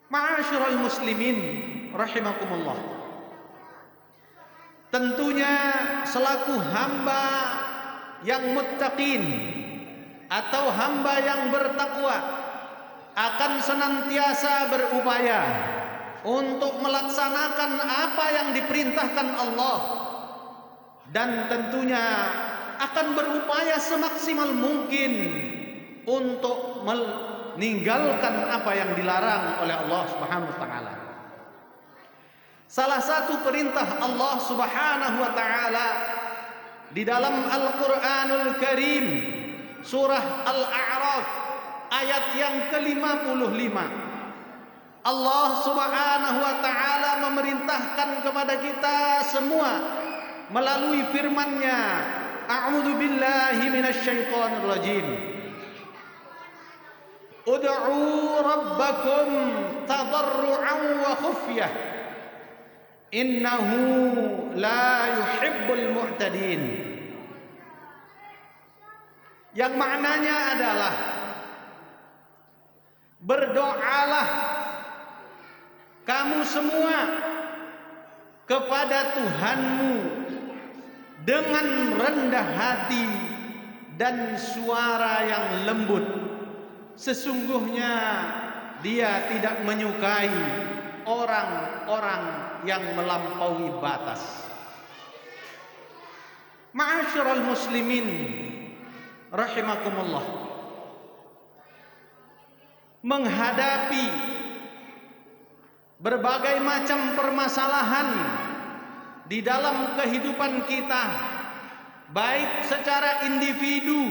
Ma'asyiral muslimin rahimakumullah. Tentunya selaku hamba yang muttaqin atau hamba yang bertakwa akan senantiasa berupaya untuk melaksanakan apa yang diperintahkan Allah, dan tentunya akan berupaya semaksimal mungkin untuk meninggalkan apa yang dilarang oleh Allah Subhanahu wa taala. Salah satu perintah Allah Subhanahu wa taala di dalam Al-Qur'anul Karim surah Al-A'raf ayat yang ke-55, Allah Subhanahu wa taala memerintahkan kepada kita semua melalui firman-Nya, A'udzu billahi minasyaitonir rajim. Ud'u rabbakum tadarru'an wa khufyah innahu la yuhibbul mu'tadin. Yang maknanya adalah berdoalah kamu semua kepada Tuhanmu dengan rendah hati dan suara yang lembut. Sesungguhnya Dia tidak menyukai orang-orang yang melampaui batas. Ma'asyiral muslimin rahimakumullah. Menghadapi berbagai macam permasalahan di dalam kehidupan kita, baik secara individu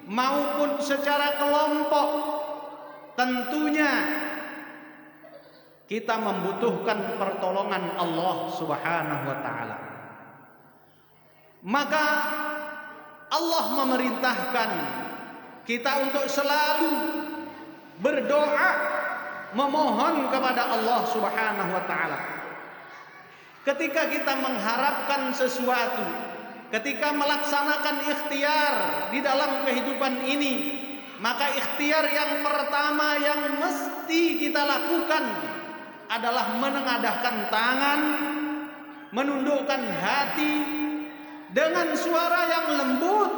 maupun secara kelompok, tentunya kita membutuhkan pertolongan Allah Subhanahu wa taala. Maka Allah memerintahkan kita untuk selalu berdoa, memohon kepada Allah Subhanahu wa taala. Ketika kita mengharapkan sesuatu, ketika melaksanakan ikhtiar di dalam kehidupan ini, maka ikhtiar yang pertama yang mesti kita lakukan adalah menengadahkan tangan, menundukkan hati, dengan suara yang lembut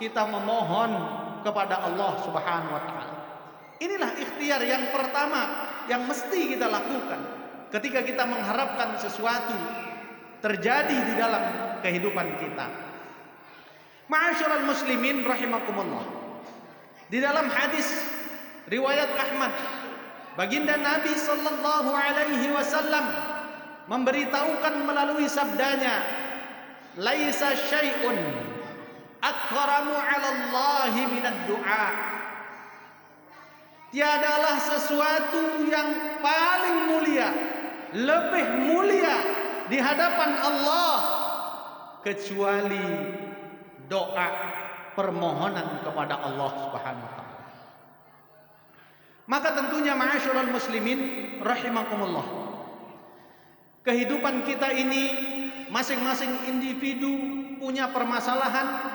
kita memohon kepada Allah Subhanahu wa taala. Inilah ikhtiar yang pertama yang mesti kita lakukan ketika kita mengharapkan sesuatu terjadi di dalam kehidupan kita. Ma'asyiral muslimin rahimakumullah. Di dalam hadis riwayat Ahmad, baginda Nabi sallallahu alaihi wasallam memberitahukan melalui sabdanya, laisa syai'un akramu 'ala Allahi minad du'a. Tiadalah sesuatu yang paling mulia, lebih mulia di hadapan Allah kecuali doa, permohonan kepada Allah Subhanahu wa taala. Maka tentunya ma'asyiral muslimin rahimakumullah, kehidupan kita ini masing-masing individu punya permasalahan,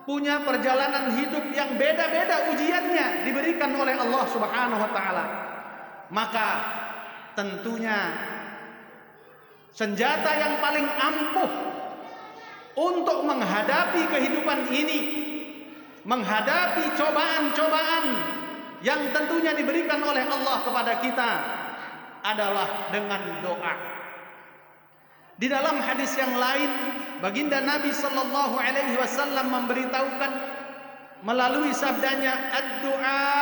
punya perjalanan hidup yang beda-beda ujiannya diberikan oleh Allah Subhanahu wa taala. Maka tentunya senjata yang paling ampuh untuk menghadapi kehidupan ini, menghadapi cobaan-cobaan yang tentunya diberikan oleh Allah kepada kita, adalah dengan doa. Di dalam hadis yang lain, baginda Nabi sallallahu alaihi wasallam memberitahukan melalui sabdanya, ad-du'a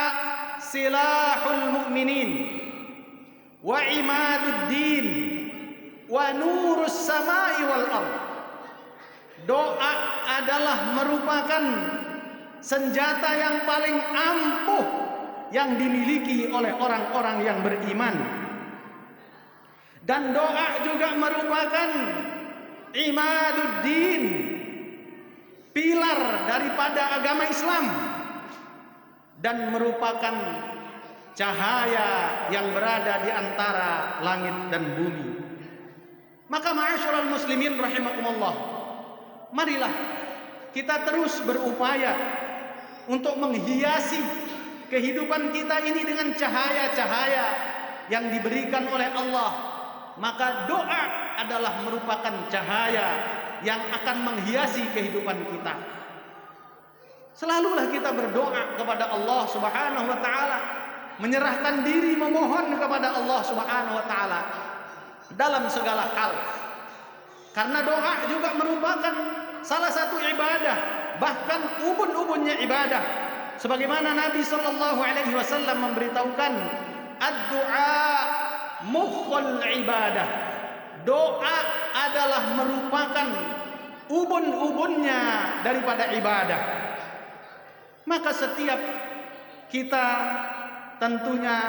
silahul mu'minin wa imaduddin wa nurus samai wal ardh. Doa adalah merupakan senjata yang paling ampuh yang dimiliki oleh orang-orang yang beriman. Dan doa juga merupakan imaduddin, pilar daripada agama Islam, dan merupakan cahaya yang berada di antara langit dan bumi. Maka ma'asyiral muslimin rahimakumullah, marilah kita terus berupaya untuk menghiasi kehidupan kita ini dengan cahaya-cahaya yang diberikan oleh Allah, maka doa adalah merupakan cahaya yang akan menghiasi kehidupan kita. Selalulah kita berdoa kepada Allah Subhanahu wa taala, menyerahkan diri memohon kepada Allah Subhanahu wa taala dalam segala hal. Karena doa juga merupakan salah satu ibadah, bahkan ubun-ubunnya ibadah. Sebagaimana Nabi sallallahu alaihi wasallam memberitahukan, ad-du'a mukhul ibadah. Doa adalah merupakan ubun-ubunnya daripada ibadah. Maka setiap kita tentunya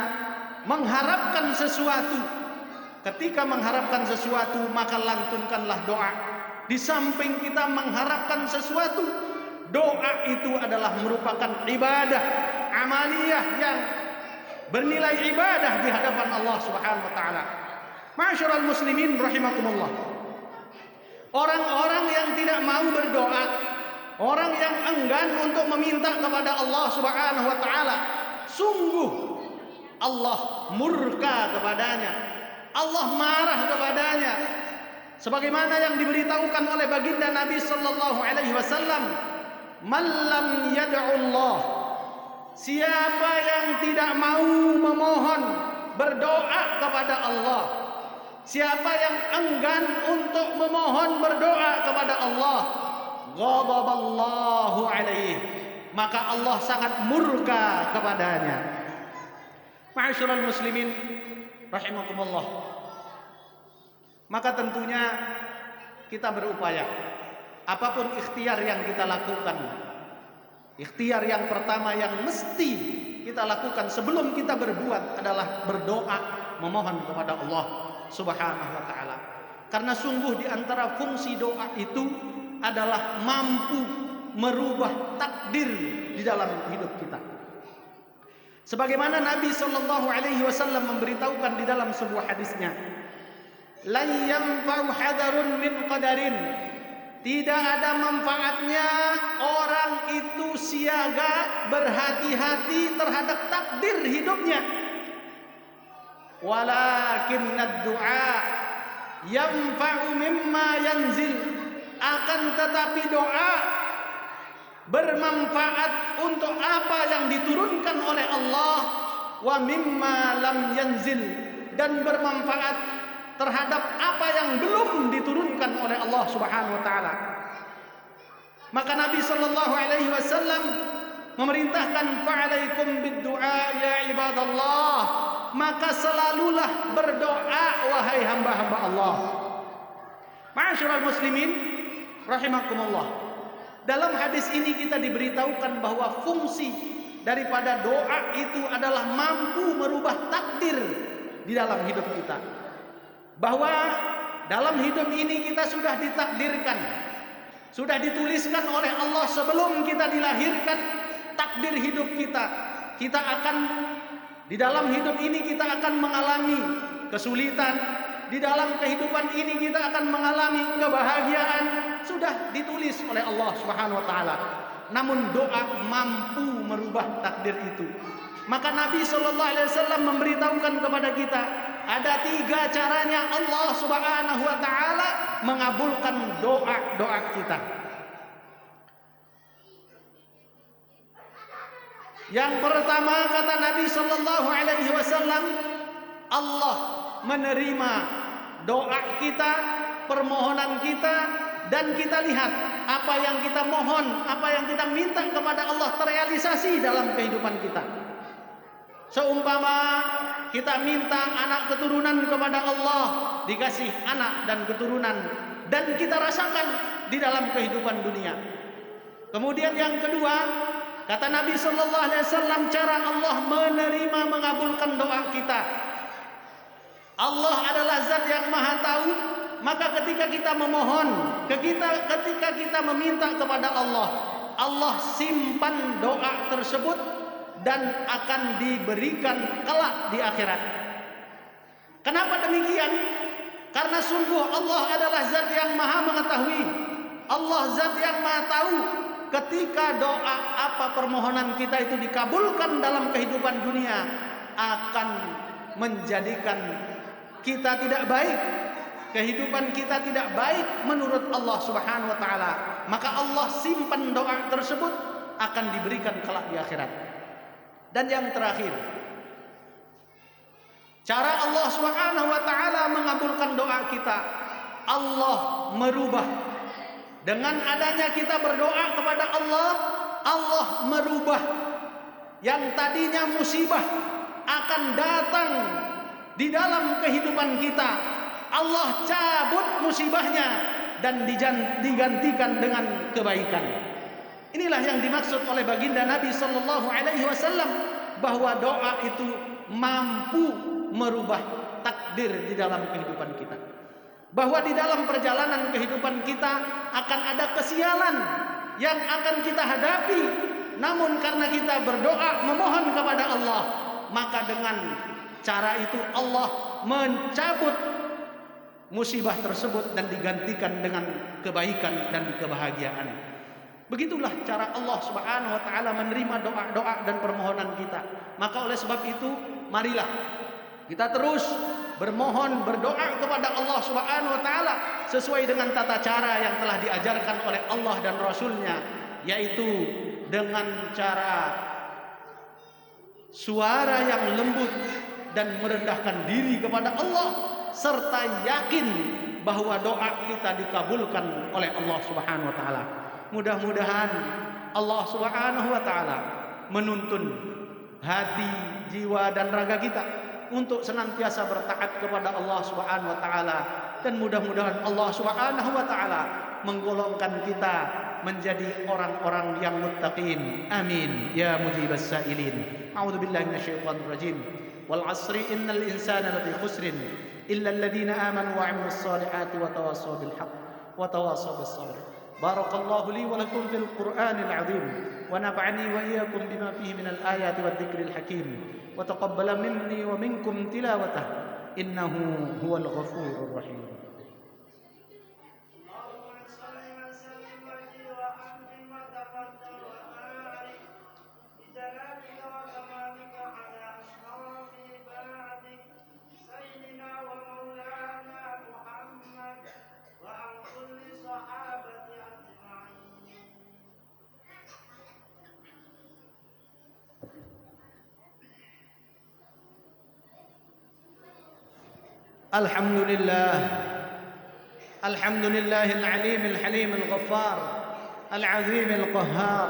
mengharapkan sesuatu. Ketika mengharapkan sesuatu, maka lantunkanlah doa. Di samping kita mengharapkan sesuatu, doa itu adalah merupakan ibadah amaliyah yang bernilai ibadah di hadapan Allah Subhanahu wa taala. Ma'asyiral muslimin rahimakumullah. Orang-orang yang tidak mau berdoa, orang yang enggan untuk meminta kepada Allah Subhanahu wa taala, sungguh Allah murka kepadanya. Allah marah kepadanya. Sebagaimana yang diberitahukan oleh baginda Nabi sallallahu alaihi wasallam, "Man lam yad'ullah." Siapa yang tidak mau memohon, berdoa kepada Allah, siapa yang enggan untuk memohon berdoa kepada Allah, ghadaballahu alaihi, maka Allah sangat murka kepadanya. Ma'asyiral muslimin rahimakumullah. Maka tentunya kita berupaya, apapun ikhtiar yang kita lakukan, ikhtiar yang pertama yang mesti kita lakukan sebelum kita berbuat adalah berdoa, memohon kepada Allah Subhanahu wa taala. Karena sungguh di antara fungsi doa itu adalah mampu merubah takdir di dalam hidup kita. Sebagaimana Nabi sallallahu alaihi wasallam memberitahukan di dalam sebuah hadisnya, la yanfa'u hadarun min qadarin. Tidak ada manfaatnya orang itu siaga, berhati-hati terhadap takdir hidupnya. Walakinnad du'a yanfa'u mimma yanzil. Akan tetapi doa bermanfaat untuk apa yang diturunkan oleh Allah, wa mimma lam yanzil, dan bermanfaat terhadap apa yang belum diturunkan oleh Allah Subhanahu wa taala. Maka Nabi sallallahu alaihi wasallam memerintahkan, fa'alaikum bid-du'a ya ibadallah, maka selalulah berdoa wahai hamba-hamba Allah. Ma'asyiral muslimin rahimakumullah. Dalam hadis ini kita diberitahukan bahwa fungsi daripada doa itu adalah mampu merubah takdir di dalam hidup kita. Bahwa dalam hidup ini kita sudah ditakdirkan, sudah dituliskan oleh Allah sebelum kita dilahirkan takdir hidup kita. Kita akan di dalam hidup ini kita akan mengalami kesulitan, di dalam kehidupan ini kita akan mengalami kebahagiaan, sudah ditulis oleh Allah Subhanahu wa taala. Namun doa mampu merubah takdir itu. Maka Nabi sallallahu alaihi wasallam memberitahukan kepada kita, ada 3 caranya Allah Subhanahu wa taala mengabulkan doa-doa kita. Yang pertama, kata Nabi sallallahu alaihi wasallam, Allah menerima doa kita, permohonan kita, dan kita lihat apa yang kita mohon, apa yang kita minta kepada Allah terrealisasi dalam kehidupan kita. Seumpama kita minta anak keturunan kepada Allah, dikasih anak dan keturunan, dan kita rasakan di dalam kehidupan dunia. Kemudian yang kedua, kata Nabi sallallahu alaihi wasallam, cara Allah menerima mengabulkan doa kita. Allah adalah zat yang maha tahu, maka ketika kita memohon, ketika kita meminta kepada Allah, Allah simpan doa tersebut dan akan diberikan kelak di akhirat. Kenapa demikian? Karena sungguh Allah adalah zat yang maha mengetahui, Allah zat yang maha tahu ketika doa apa permohonan kita itu dikabulkan dalam kehidupan dunia, akan menjadikan kita tidak baik, kehidupan kita tidak baik menurut Allah Subhanahu wa taala, maka Allah simpan doa tersebut akan diberikan kelak di akhirat. Dan yang terakhir, cara Allah Subhanahu wa taala mengabulkan doa kita, Allah merubah. Dengan adanya kita berdoa kepada Allah, Allah merubah yang tadinya musibah akan datang di dalam kehidupan kita. Allah cabut musibahnya dan digantikan dengan kebaikan. Inilah yang dimaksud oleh baginda Nabi sallallahu alaihi wasallam, bahwa doa itu mampu merubah takdir di dalam kehidupan kita. Bahwa di dalam perjalanan kehidupan kita akan ada kesialan yang akan kita hadapi, namun karena kita berdoa memohon kepada Allah, maka dengan cara itu Allah mencabut musibah tersebut dan digantikan dengan kebaikan dan kebahagiaan. Begitulah cara Allah Subhanahu wa taala menerima doa-doa dan permohonan kita. Maka oleh sebab itu, marilah kita terus bermohon, berdoa kepada Allah Subhanahu wa taala sesuai dengan tata cara yang telah diajarkan oleh Allah dan Rasul-Nya, yaitu dengan cara suara yang lembut dan merendahkan diri kepada Allah, serta yakin bahwa doa kita dikabulkan oleh Allah Subhanahu wa taala. Mudah-mudahan Allah Subhanahu wa taala menuntun hati, jiwa dan raga kita untuk senantiasa bertaat kepada Allah Subhanahu wa taala, dan mudah-mudahan Allah Subhanahu wa taala menggolongkan kita menjadi orang-orang yang muttaqin. Amin ya mujibas sailin. A'udzu billahi minasyaitonir rajim. Wal 'asri innal insana lafi khusrin illa alladhina amanu wa 'amilus solihati wa tawassaw bil haqq wa tawassaw bis sabr. Barakallahu li wa lakum fil Qur'anil 'azim wa nafa'ani wa iyyakum bima fihi minal ayati wadh-dhikril hakim wa taqabbala minni wa minkum tilawatahu innahu huwal ghafurur rahim. الحمد لله العليم الحليم الغفار العظيم القهار.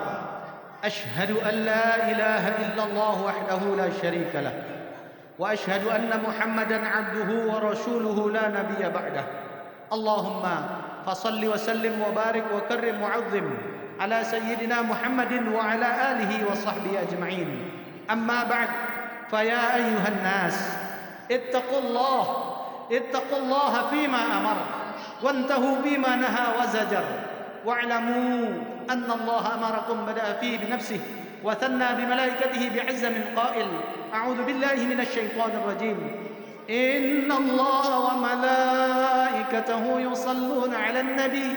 أشهد أن لا إله إلا الله وحده لا شريك له وأشهد أن محمدا عبده ورسوله لا نبي بعده. اللهم فصل وسلم وبارك وكرم وعظم على سيدنا محمد وعلى آله وصحبه أجمعين. أما بعد، فيا أيها الناس اتقوا الله فيما أمر وانتهوا فيما نهى وزجر، واعلموا أن الله أمركم بدأ فيه بنفسه وثنى بملائكته بعز من قائل: أعوذ بالله من الشيطان الرجيم. إن الله وملائكته يصلون على النبي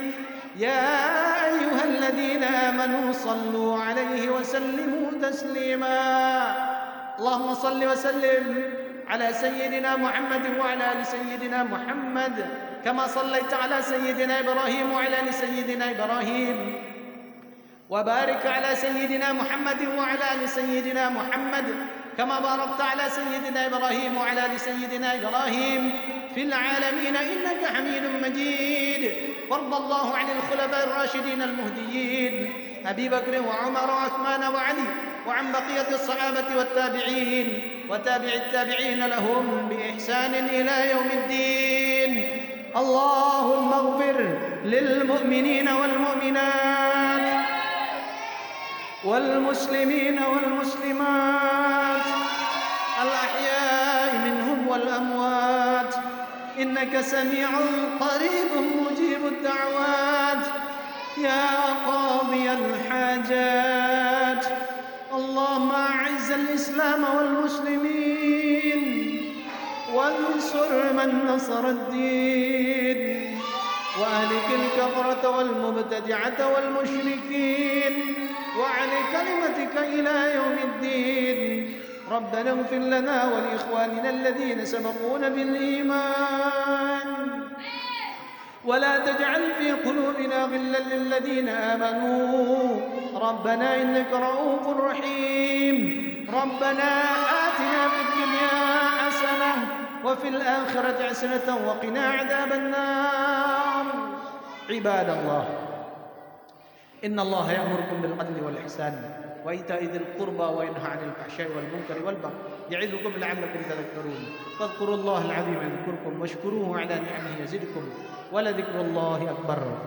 يا أيها الذين آمنوا صلوا عليه وسلموا تسليما. اللهم صل وسلم على سيدنا محمد وعلى آل سيدنا محمد كما صليت على سيدنا إبراهيم وعلى آل سيدنا إبراهيم، وبارك على سيدنا محمد وعلى آل سيدنا محمد كما باركت على سيدنا إبراهيم وعلى آل سيدنا إبراهيم في العالمين إنك حميد مجيد. وارض الله عن الخلفاء الراشدين المهديين أبي بكر وعمر وعثمان وعلي، وعن بقية الصحابة والتابعين وتابع التابعين لهم بإحسان إلى يوم الدين. اللهم اغفر للمؤمنين والمؤمنات والمسلمين والمسلمات الأحياء منهم والأموات إنك سميع قريب مجيب الدعوات يا قاضي الحاجات. اللهم أعز الإسلام والمسلمين وانصر من نصر الدين، وأهلك الكفرة والمبتدعة والمشركين، وعلى كلمتك إلى يوم الدين. ربنا اغفر لنا ولإخواننا الذين سبقونا بالإيمان ولا تجعل في قلوبنا غلا للذين آمنوا ربنا إنك رؤوف رحيم ربنا آتنا في الدنيا حسنة وفي الآخرة حسنة وقنا عذاب النار عباد الله إن الله يأمركم بالعدل والإحسان وإيتاء ذي القربى وينهى عن الفحشاء والمنكر والبغي يعظكم لعلكم تذكرون فاذكروا الله العظيم يذكركم واشكروه على نعمه يزدكم ولذكر الله أكبر.